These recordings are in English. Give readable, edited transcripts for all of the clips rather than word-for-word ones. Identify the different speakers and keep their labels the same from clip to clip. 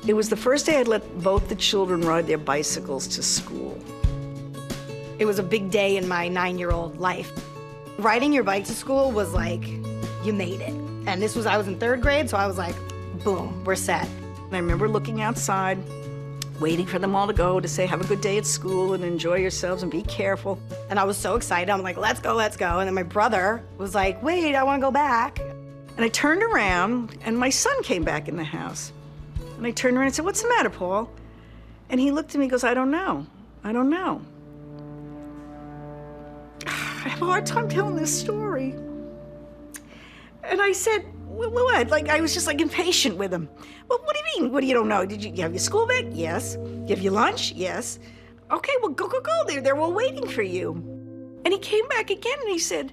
Speaker 1: It was the first day I'd let both the children ride their bicycles to school.
Speaker 2: It was a big day in my 9-year-old life. Riding your bike to school was like, you made it. And I was in 3rd grade, so I was like, boom, we're set.
Speaker 1: And I remember looking outside, waiting for them all to go to say, have a good day at school and enjoy yourselves and be careful.
Speaker 2: And I was so excited. I'm like, let's go, let's go. And then my brother was like, wait, I want to go back.
Speaker 1: And I turned around, and my son came back in the house. And I turned around and said, what's the matter, Paul? And he looked at me and goes, I don't know. I don't know. I have a hard time telling this story. And I said, what? Like, I was just like impatient with him. Well, what do you mean? What do you don't know? Did you have your school bag? Yes. You have your lunch? Yes. Okay, well, go. They're all waiting for you. And he came back again and he said,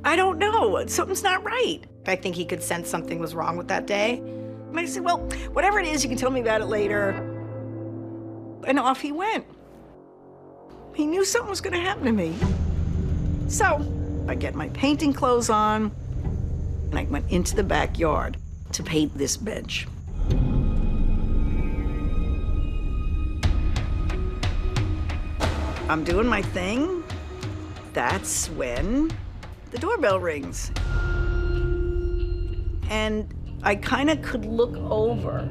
Speaker 1: I don't know. Something's not right.
Speaker 2: I think he could sense something was wrong with that day.
Speaker 1: And I said, well, whatever it is, you can tell me about it later. And off he went. He knew something was going to happen to me. So I get my painting clothes on, and I went into the backyard to paint this bench. I'm doing my thing. That's when the doorbell rings. And I kind of could look over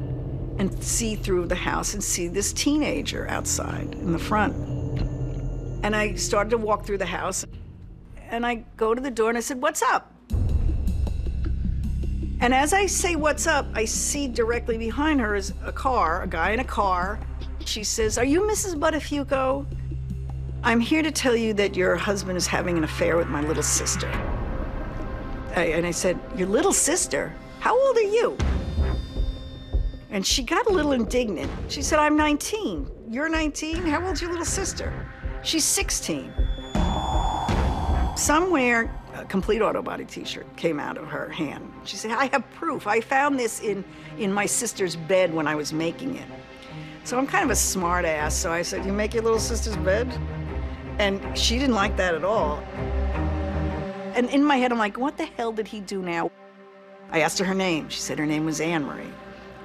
Speaker 1: and see through the house and see this teenager outside in the front. And I started to walk through the house, and I go to the door and I said, what's up? And as I say, what's up, I see directly behind her is a guy in a car. She says, are you Mrs. Buttafuoco? I'm here to tell you that your husband is having an affair with my little sister. And I said, your little sister? How old are you? And she got a little indignant. She said, I'm 19. You're 19? How old's your little sister? She's 16. Somewhere, a Complete Auto Body t-shirt came out of her hand. She said, I have proof. I found this in my sister's bed when I was making it. So I'm kind of a smart ass, so I said, you make your little sister's bed? And she didn't like that at all. And in my head, I'm like, what the hell did he do now? I asked her name. She said her name was Anne Marie.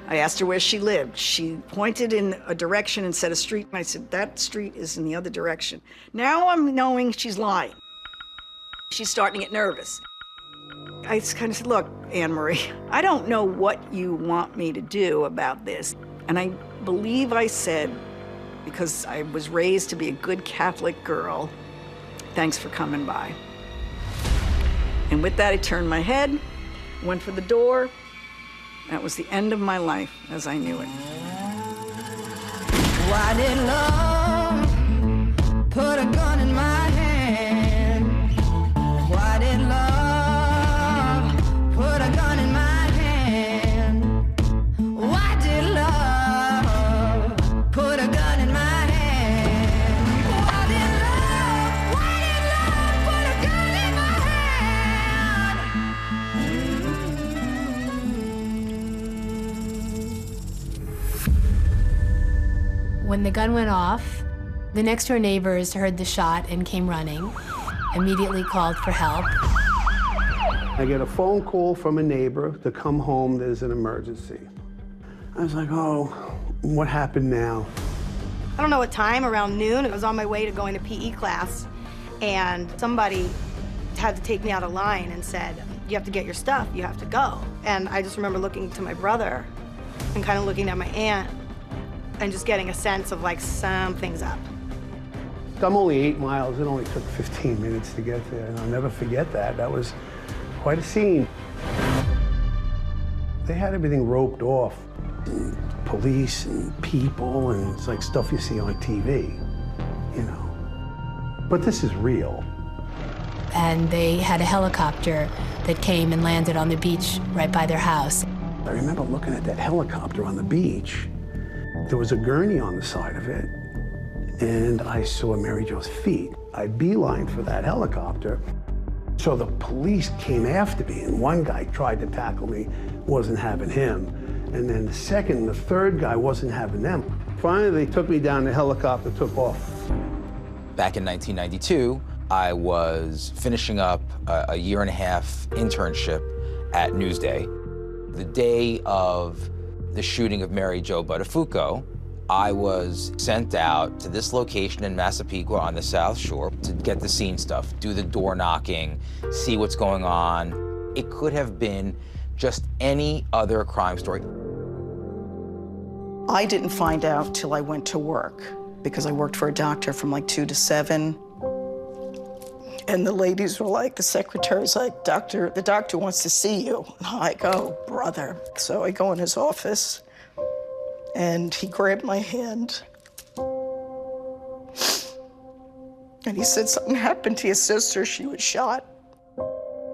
Speaker 1: I asked her where she lived. She pointed in a direction and said a street. And I said, that street is in the other direction. Now I'm knowing she's lying. She's starting to get nervous. I just kind of said, look, Anne Marie, I don't know what you want me to do about this. And I believe I said, because I was raised to be a good Catholic girl, thanks for coming by. And with that, I turned my head, went for the door. That was the end of my life as I knew it.
Speaker 3: Why did love put a gun in my hand? Why did love put a gun in my hand? Why did love put a gun in my hand? Why did love put a gun in my hand?
Speaker 4: When the gun went off, the next-door neighbors heard the shot and came running, immediately called for help.
Speaker 5: I get a phone call from a neighbor to come home, there's an emergency. I was like, oh, what happened now?
Speaker 2: I don't know what time, around noon. I was on my way to going to PE class, and somebody had to take me out of line and said, you have to get your stuff, you have to go. And I just remember looking to my brother and kind of looking at my aunt and just getting a sense of like something's up.
Speaker 5: I'm only 8 miles. It only took 15 minutes to get there, and I'll never forget that. That was quite a scene. They had everything roped off. And police and people, and it's like stuff you see on TV, you know. But this is real.
Speaker 4: And they had a helicopter that came and landed on the beach right by their house.
Speaker 5: I remember looking at that helicopter on the beach. There was a gurney on the side of it, and I saw Mary Jo's feet. I beelined for that helicopter. So the police came after me, and one guy tried to tackle me, wasn't having him. And then the second and the third guy wasn't having them. Finally, they took me down, the helicopter took off.
Speaker 6: Back in 1992, I was finishing up a 1.5-year internship at Newsday. The day of the shooting of Mary Jo Buttafuoco, I was sent out to this location in Massapequa on the South Shore to get the scene stuff, do the door knocking, see what's going on. It could have been just any other crime story.
Speaker 1: I didn't find out till I went to work because I worked for a doctor from like 2 to 7. And the ladies were like, the secretary's like, the doctor wants to see you. And I'm like, oh, brother. So I go in his office and he grabbed my hand. And he said, something happened to your sister. She was shot.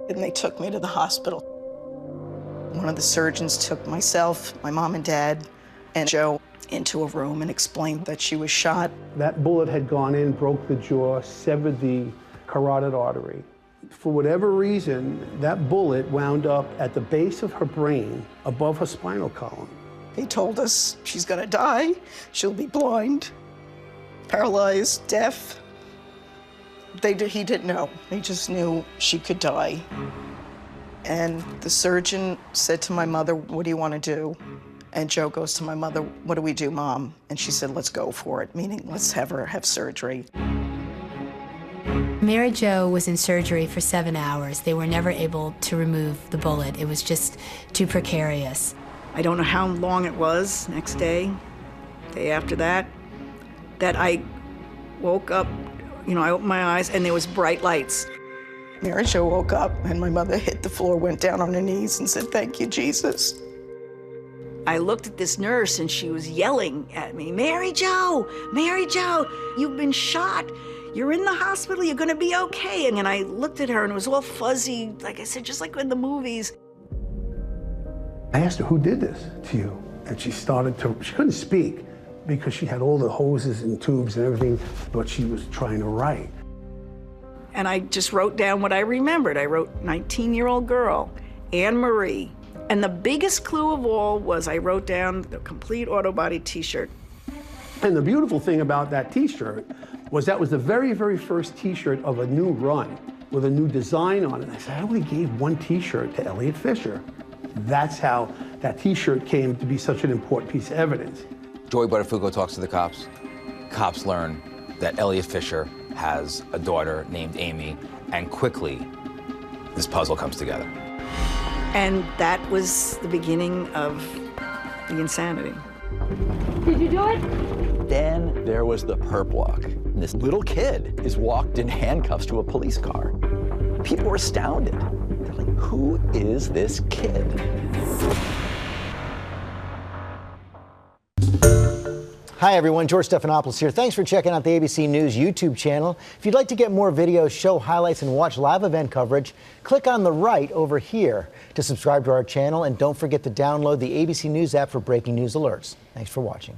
Speaker 1: And they took me to the hospital. One of the surgeons took myself, my mom and dad, and Joe into a room and explained that she was shot.
Speaker 5: That bullet had gone in, broke the jaw, severed the carotid artery. For whatever reason, that bullet wound up at the base of her brain, above her spinal column.
Speaker 1: He told us she's gonna die, she'll be blind, paralyzed, deaf. He didn't know. He just knew she could die. And the surgeon said to my mother, what do you want to do? And Joe goes to my mother, what do we do, Mom? And she said, let's go for it, meaning let's have her have surgery.
Speaker 4: Mary Jo was in surgery for 7 hours. They were never able to remove the bullet. It was just too precarious.
Speaker 1: I don't know how long it was, next day, day after that I woke up, I opened my eyes and there was bright lights. Mary Jo woke up and my mother hit the floor, went down on her knees and said, thank you, Jesus. I looked at this nurse and she was yelling at me, Mary Jo, you've been shot. You're in the hospital, you're gonna be okay. And then I looked at her and it was all fuzzy, like I said, just like in the movies.
Speaker 5: I asked her, who did this to you? And she couldn't speak because she had all the hoses and tubes and everything, but she was trying to write.
Speaker 1: And I just wrote down what I remembered. I wrote 19-year-old girl, Anne Marie. And the biggest clue of all was I wrote down the complete auto body t-shirt.
Speaker 5: And the beautiful thing about that t-shirt was that was the very, very first t-shirt of a new run with a new design on it. I said, I only gave one t-shirt to Elliot Fisher. That's how that t-shirt came to be such an important piece of evidence.
Speaker 6: Joey Buttafuoco talks to the cops. Cops learn that Elliot Fisher has a daughter named Amy, and quickly this puzzle comes together.
Speaker 1: And that was the beginning of the insanity.
Speaker 7: Did you do it? Then there was the perp walk. This little kid is walked in handcuffs to a police car. People were astounded. They're like, who is this kid?
Speaker 8: Hi everyone, George Stephanopoulos here. Thanks for checking out the ABC News YouTube channel. If you'd like to get more videos, show highlights, and watch live event coverage, click on the right over here to subscribe to our channel, and don't forget to download the ABC News app for breaking news alerts. Thanks for watching.